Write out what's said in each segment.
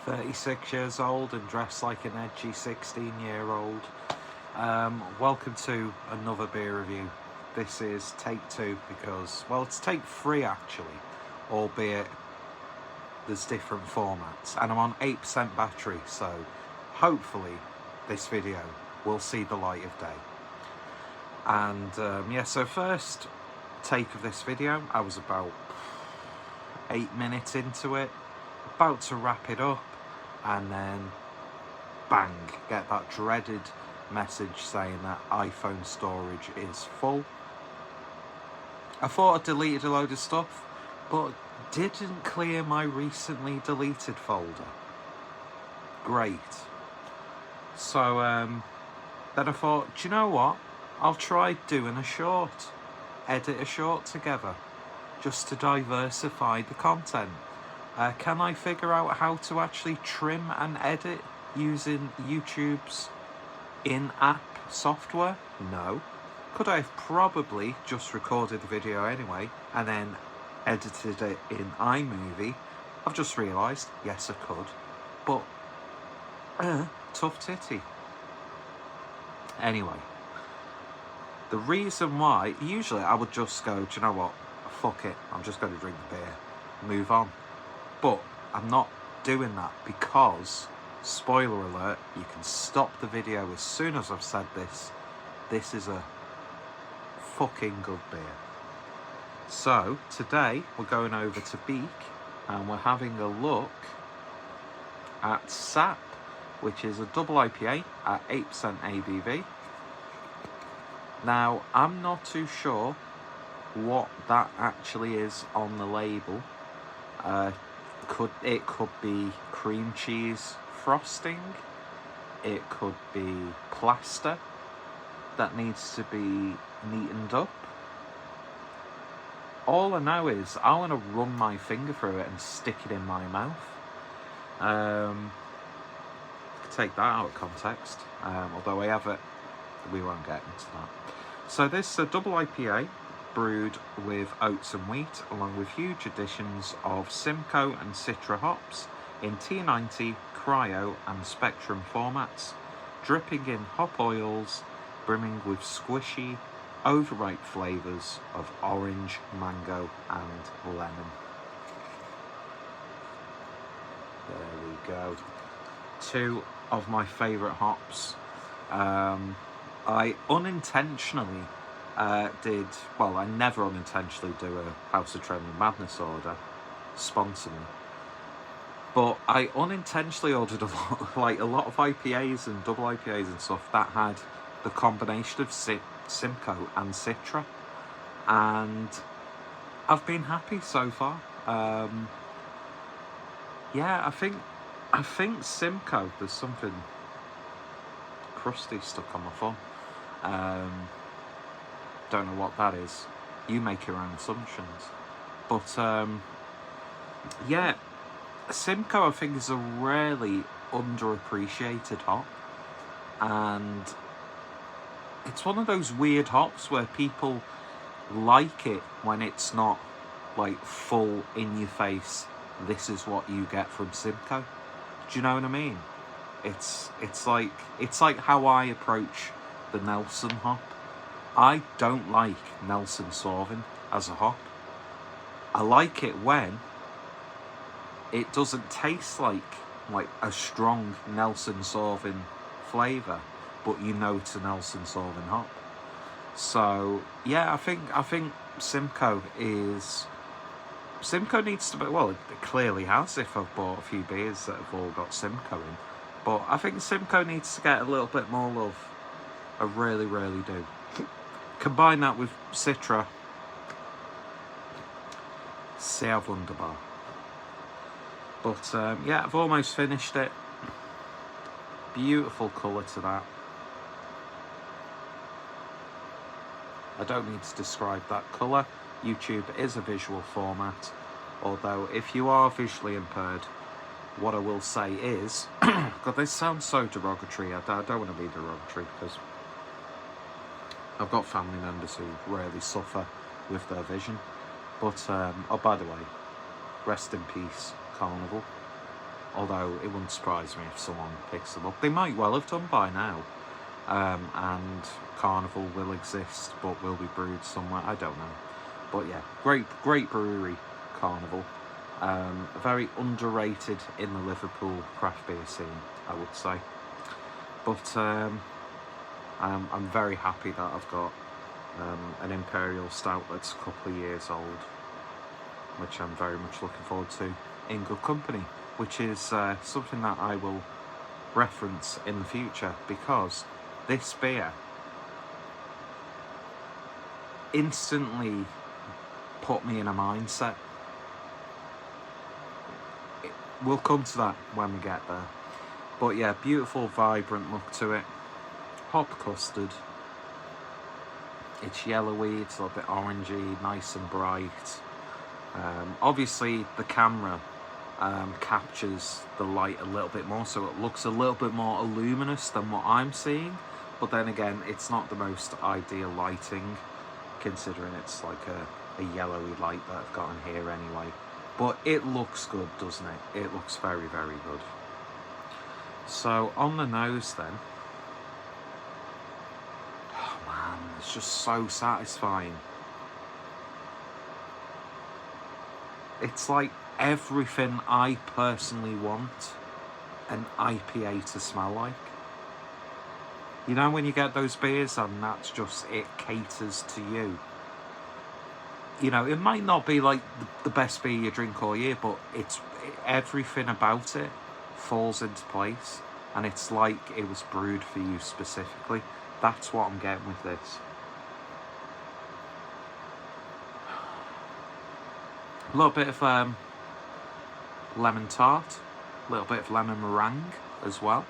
36 years old and dressed like an edgy 16-year-old. Welcome to another beer review. This is take 2 because, well, it's take 3 actually, albeit there's different formats. And I'm on 8% battery, so hopefully this video will see the light of day. And yeah, so first take of this video, I was about 8 minutes into it, about to wrap it up, and then bang, get that dreaded message saying that iPhone storage is full. I thought I deleted a load of stuff, but didn't clear my recently deleted folder. Great. So then I thought, do you know what? I'll try doing a short, edit a short together, just to diversify the content. Can I figure out how to actually trim and edit using YouTube's in-app software? No. Could I have probably just recorded the video anyway and then edited it in iMovie? I've just realised, yes I could, but tough titty. Anyway, the reason why, usually I would just go, do you know what, fuck it, I'm just going to drink the beer, move on. But I'm not doing that because, spoiler alert, you can stop the video as soon as I've said this. This is a fucking good beer. So today we're going over to Beak and we're having a look at Sapp, which is a double IPA at 8% ABV. Now I'm not too sure what that actually is on the label. It could be cream cheese frosting, it could be plaster that needs to be neatened up. All I know is I want to run my finger through it and stick it in my mouth. Take that out of context, although we won't get into that. So this is a double IPA brewed with oats and wheat, along with huge additions of Simcoe and Citra hops in T90, Cryo and Spectrum formats, dripping in hop oils, brimming with squishy, overripe flavours of orange, mango and lemon. There we go. 2 of my favourite hops. I unintentionally I never unintentionally do a House of Trembling Madness order, sponsor me, but I unintentionally ordered a lot of IPAs and double IPAs and stuff that had the combination of Simcoe and Citra, and I've been happy so far. Yeah, I think Simcoe, there's something crusty stuck on my phone. Don't know what that is. You make your own assumptions. But yeah, Simcoe I think is a really underappreciated hop, and it's one of those weird hops where people like it when it's not like full in your face, this is what you get from Simcoe. Do you know what I mean? It's like how I approach the Nelson hop. I don't like Nelson Sauvin as a hop. I like it when it doesn't taste like a strong Nelson Sauvin flavour, but you know it's a Nelson Sauvin hop. So yeah, I think Simcoe needs to be, well, it clearly has if I've bought a few beers that have all got Simcoe in, but I think Simcoe needs to get a little bit more love. I really, really do. Combine that with Citra, sehr wunderbar. But yeah, I've almost finished it. Beautiful colour to that. I don't need to describe that colour. YouTube is a visual format, although if you are visually impaired, what I will say is, God, this sounds so derogatory. I don't want to be derogatory because I've got family members who really suffer with their vision. But, oh, by the way, rest in peace, Carnival. although it wouldn't surprise me if someone picks them up. They might well have done by now. And Carnival will exist, but will be brewed somewhere, I don't know. But yeah, great brewery, Carnival. Very underrated in the Liverpool craft beer scene, I would say. But I'm very happy that I've got an Imperial Stout that's a couple of years old, which I'm very much looking forward to in good company, which is something that I will reference in the future, because this beer instantly put me in a mindset. We'll come to that when we get there. But yeah, beautiful, vibrant look to it. Hop custard. It's yellowy, it's a little bit orangey, nice and bright. Obviously, the camera captures the light a little bit more, so it looks a little bit more luminous than what I'm seeing. But then again, it's not the most ideal lighting, considering it's like a yellowy light that I've got in here anyway. But it looks good, doesn't it? It looks very, very good. So on the nose then, oh man, it's just so satisfying. It's like everything I personally want an IPA to smell like. You know when you get those beers and that's just, it caters to you. You know, it might not be like the best beer you drink all year, but everything about it falls into place, and it's like it was brewed for you specifically. That's what I'm getting with this. A little bit of lemon tart, a little bit of lemon meringue as well.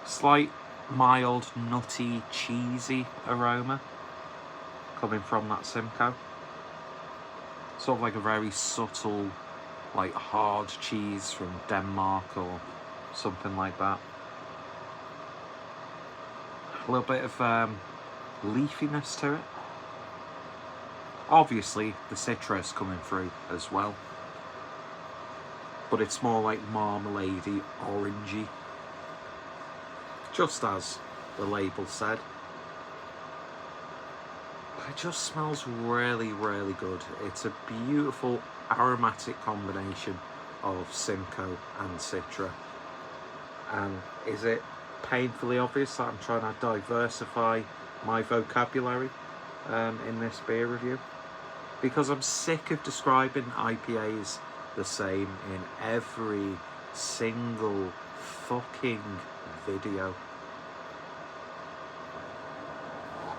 Slight, mild, nutty, cheesy aroma coming from that Simcoe. Sort of like a very subtle, like hard cheese from Denmark or something like that. A little bit of leafiness to it. Obviously, the citrus coming through as well, but it's more like marmalade-y, orangey, just as the label said. It just smells really, really good. It's a beautiful aromatic combination of Simcoe and Citra. And is it painfully obvious that I'm trying to diversify my vocabulary in this beer review? Because I'm sick of describing IPAs the same in every single fucking video.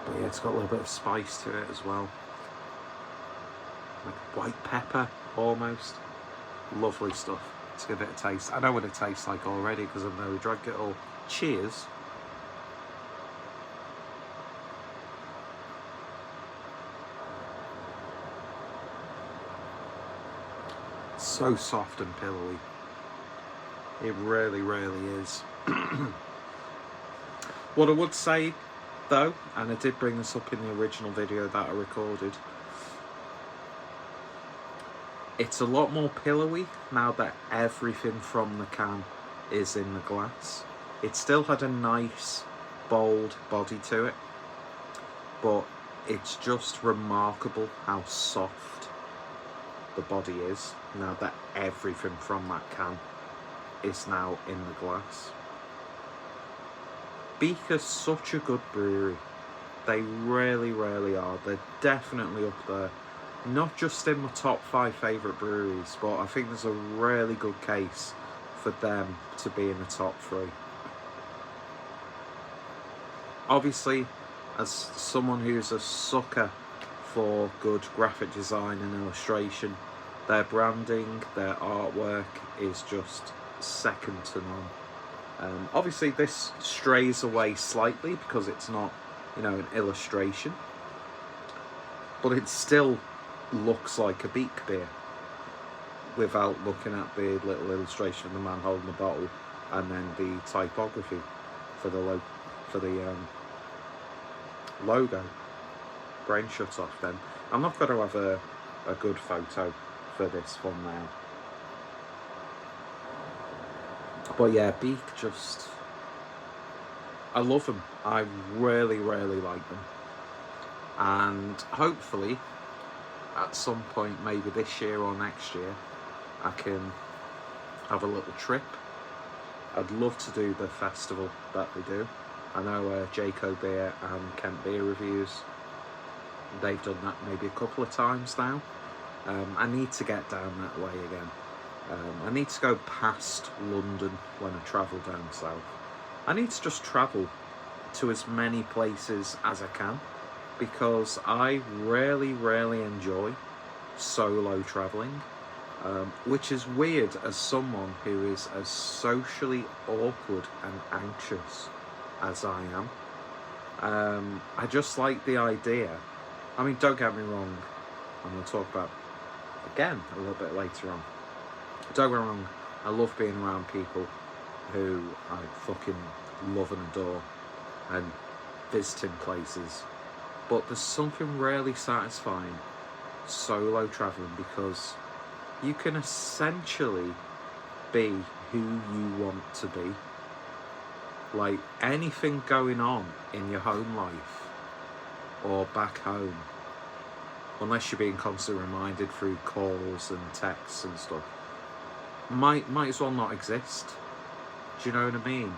But yeah, it's got a little bit of spice to it as well. Like white pepper, almost. Lovely stuff. Let's give it a taste. I know what it tastes like already because I've never drank it all. Cheers. So soft and pillowy. It really, really is. What I would say though, and I did bring this up in the original video that I recorded, it's a lot more pillowy now that everything from the can is in the glass. It still had a nice bold body to it, but it's just remarkable how soft the body is now that everything from that can is now in the glass. Beak is such a good brewery. They really, really are. They're definitely up there. Not just in my top 5 favourite breweries, but I think there's a really good case for them to be in the top 3. Obviously, as someone who's a sucker for good graphic design and illustration, their branding, their artwork is just second to none. Obviously this strays away slightly because it's not, you know, an illustration, but it still looks like a Beak beer without looking at the little illustration of the man holding the bottle and then the typography for the logo. Brain shut off then. I'm not going to have a good photo for this thumbnail. But yeah, Beak just, I love them. I really, really like them. And hopefully, at some point, maybe this year or next year, I can have a little trip. I'd love to do the festival that they do. I know Jaco Beer and Kent Beer Reviews, they've done that maybe a couple of times now. I need to get down that way again. I need to go past London when I travel down south. I need to just travel to as many places as I can, because I really, really enjoy solo travelling, which is weird as someone who is as socially awkward and anxious as I am. I just like the idea. I mean, don't get me wrong, I'm going to talk about again a little bit later on. Don't get me wrong, I love being around people who I fucking love and adore and visiting places. But there's something really satisfying solo travelling, because you can essentially be who you want to be. Like, anything going on in your home life or back home, unless you're being constantly reminded through calls and texts and stuff, might as well not exist. Do you know what I mean?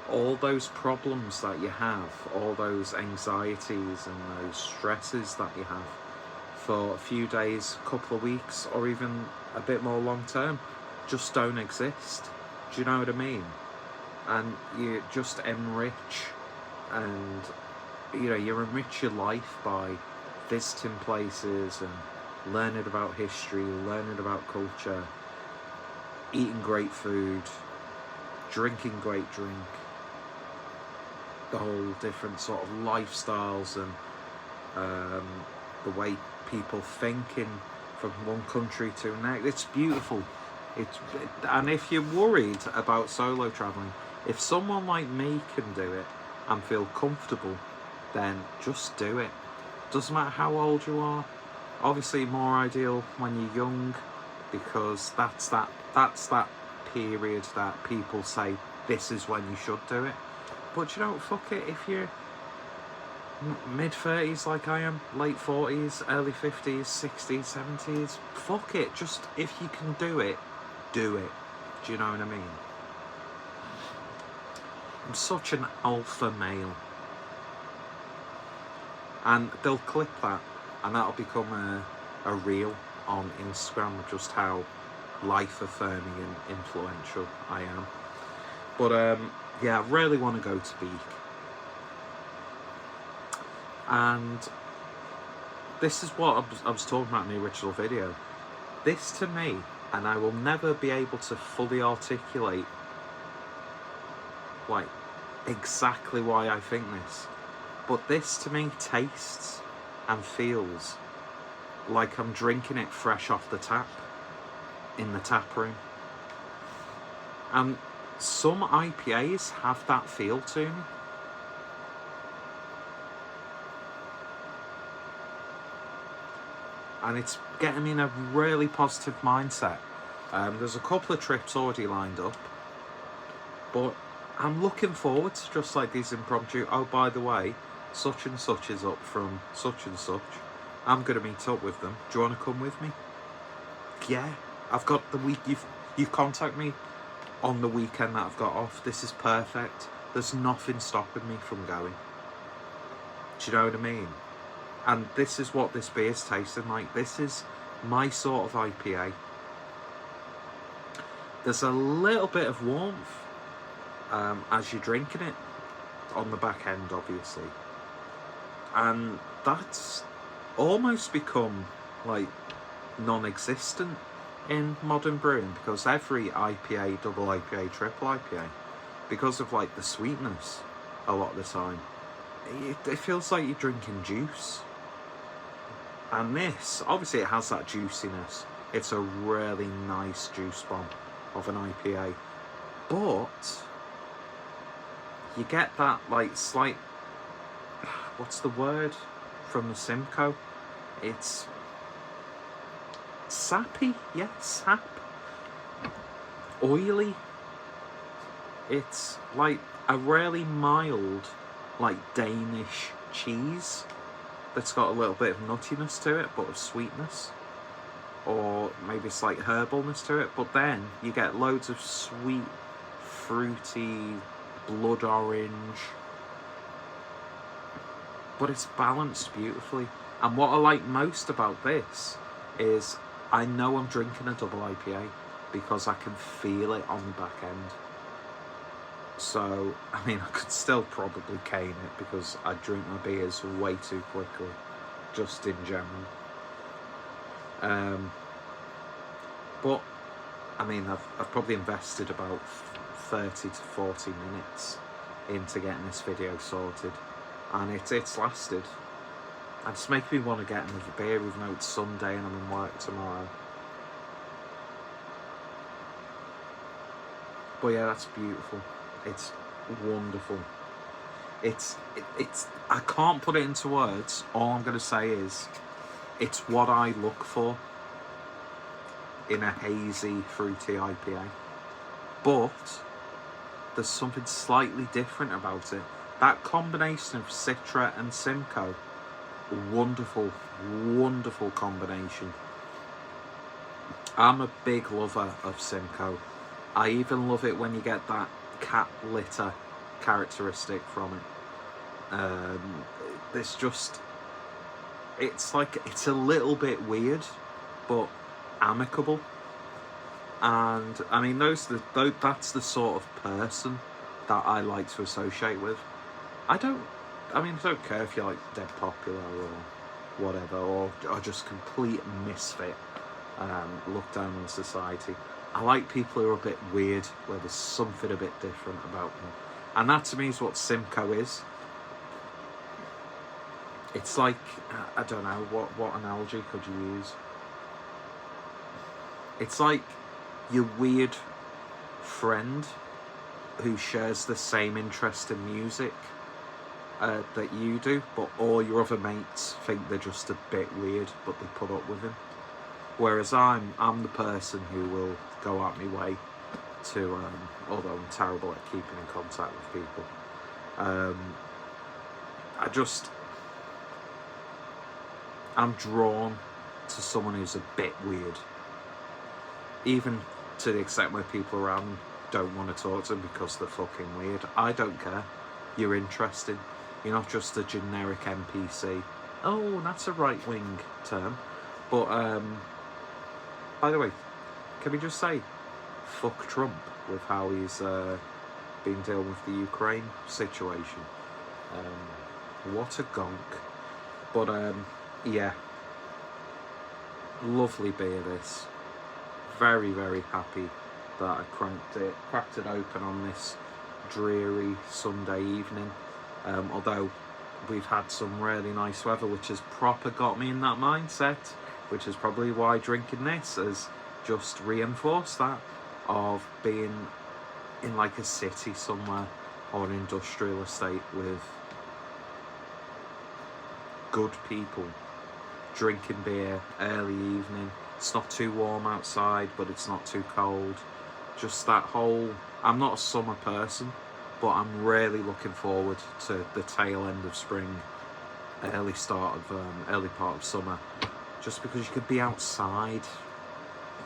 All those problems that you have, all those anxieties and those stresses that you have for a few days, a couple of weeks, or even a bit more long term, just don't exist. Do you know what I mean? And you just enrich, and you enrich your life by visiting places and learning about history, learning about culture, eating great food, drinking great drink, the whole different sort of lifestyles and the way people think from one country to the next. It's beautiful. And if you're worried about solo travelling, if someone like me can do it and feel comfortable, then just do it. Doesn't matter how old you are. Obviously more ideal when you're young, because that's that period that people say this is when you should do it. But you know, fuck it, if you're mid-30s like I am, late 40s, early 50s, 60s, 70s, fuck it, just if you can do it, do it. Do you know what I mean? I'm such an alpha male. And they'll clip that, and that'll become a reel on Instagram of just how life-affirming and influential I am. But yeah, I really want to go to Beak. And this is what I was talking about in the original video. This to me, and I will never be able to fully articulate like exactly why I think this, but this to me tastes and feels like I'm drinking it fresh off the tap in the tap room. And some IPAs have that feel to me. And it's getting me in a really positive mindset. There's a couple of trips already lined up, but I'm looking forward to just like these impromptu, oh, by the way, such and such is up from such and such. I'm going to meet up with them. Do you want to come with me? Yeah, I've got the week. You've contacted me on the weekend that I've got off. This is perfect. There's nothing stopping me from going. Do you know what I mean? And this is what this beer's tasting like. This is my sort of IPA. There's a little bit of warmth as you're drinking it on the back end, obviously. And that's almost become like non-existent in modern brewing, because every IPA, double IPA, triple IPA, because of like the sweetness a lot of the time, it feels like you're drinking juice. And this, obviously it has that juiciness. It's a really nice juice bomb of an IPA. But you get that like slight, what's the word from the Simcoe? It's sappy, yes, sap. Oily. It's like a really mild, like Danish cheese that's got a little bit of nuttiness to it, but of sweetness. Or maybe slight herbalness to it. But then you get loads of sweet, fruity, blood orange. But it's balanced beautifully. And what I like most about this is I know I'm drinking a double IPA because I can feel it on the back end. So, I mean, I could still probably cane it because I drink my beers way too quickly, just in general. But, I mean, I've probably invested about 30 to 40 minutes into getting this video sorted, and it's lasted. It just makes me want to get another beer, even though it's Sunday and I'm in work tomorrow. But yeah, that's beautiful. It's wonderful. It's I can't put it into words. All I'm going to say is it's what I look for in a hazy, fruity IPA. But there's something slightly different about it. That combination of Citra and Simcoe, wonderful, wonderful combination. I'm a big lover of Simcoe. I even love it when you get that cat litter characteristic from it. It's just, it's like, it's a little bit weird, but amicable. And I mean, that's the sort of person that I like to associate with. I don't care if you're like dead popular or whatever, or just complete misfit, look down on society. I like people who are a bit weird, where there's something a bit different about them. And that to me is what Simcoe is. It's like, I don't know, what analogy could you use? It's like your weird friend who shares the same interest in music that you do, but all your other mates think they're just a bit weird, but they put up with him. Whereas I'm the person who will go out my way to, although I'm terrible at keeping in contact with people, I'm drawn to someone who's a bit weird. Even to the extent where people around don't want to talk to them because they're fucking weird. I don't care. You're interesting. You're not just a generic NPC. Oh, that's a right-wing term. But, by the way, can we just say, fuck Trump with how he's been dealing with the Ukraine situation. What a gonk. But, yeah. Lovely beer, this. Very, very happy that I cracked it open on this dreary Sunday evening. Although we've had some really nice weather, which has proper got me in that mindset, which is probably why drinking this has just reinforced that, of being in like a city somewhere or an industrial estate with good people drinking beer early evening. It's not too warm outside, but it's not too cold. Just that whole, I'm not a summer person, but I'm really looking forward to the tail end of spring, early part of summer, just because you could be outside.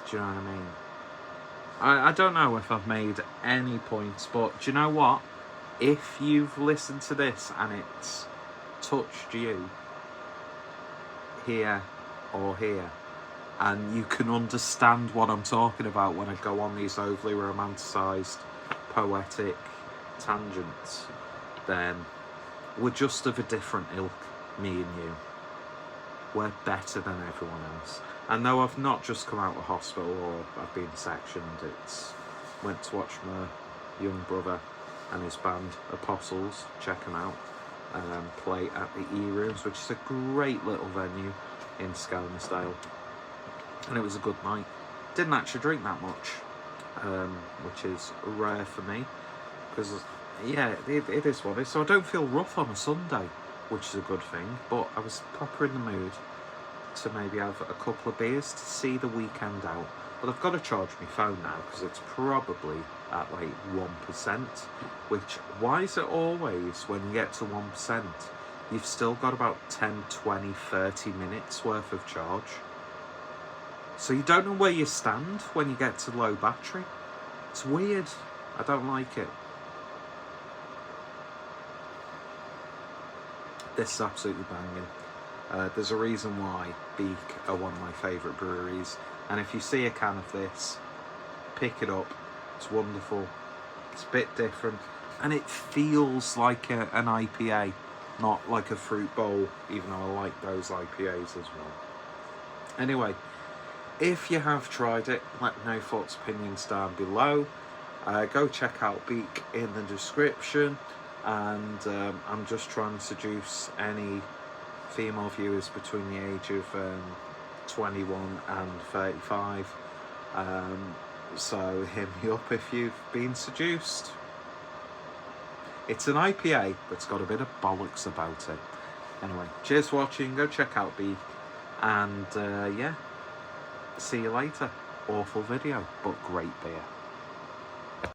Do you know what I mean? I don't know if I've made any points, but do you know what? If you've listened to this and it's touched you here or here, and you can understand what I'm talking about when I go on these overly romanticised, poetic tangents, then we're just of a different ilk, me and you. We're better than everyone else. And though I've not just come out of hospital or I've been sectioned, went to watch my young brother and his band Apostles, check them out, play at the E-Rooms, which is a great little venue in Skelmersdale. And it was a good night. Didn't actually drink that much, which is rare for me, because yeah, it is what it is. So I don't feel rough on a Sunday, which is a good thing, but I was proper in the mood to maybe have a couple of beers to see the weekend out. But I've got to charge my phone now because it's probably at like 1%, which, why is it always when you get to 1%, you've still got about 10, 20, 30 minutes worth of charge? So you don't know where you stand when you get to low battery. It's weird. I don't like it. This is absolutely banging. There's a reason why Beak are one of my favourite breweries. And if you see a can of this, pick it up. It's wonderful. It's a bit different. And it feels like an IPA, not like a fruit bowl, even though I like those IPAs as well. Anyway, if you have tried it, let me know thoughts, opinions down below. Go check out Beak in the description. And I'm just trying to seduce any female viewers between the age of 21 and 35. So hit me up if you've been seduced. It's an IPA, but it's got a bit of bollocks about it. Anyway, cheers for watching. Go check out Beak. And yeah, see you later. Awful video, but great beer.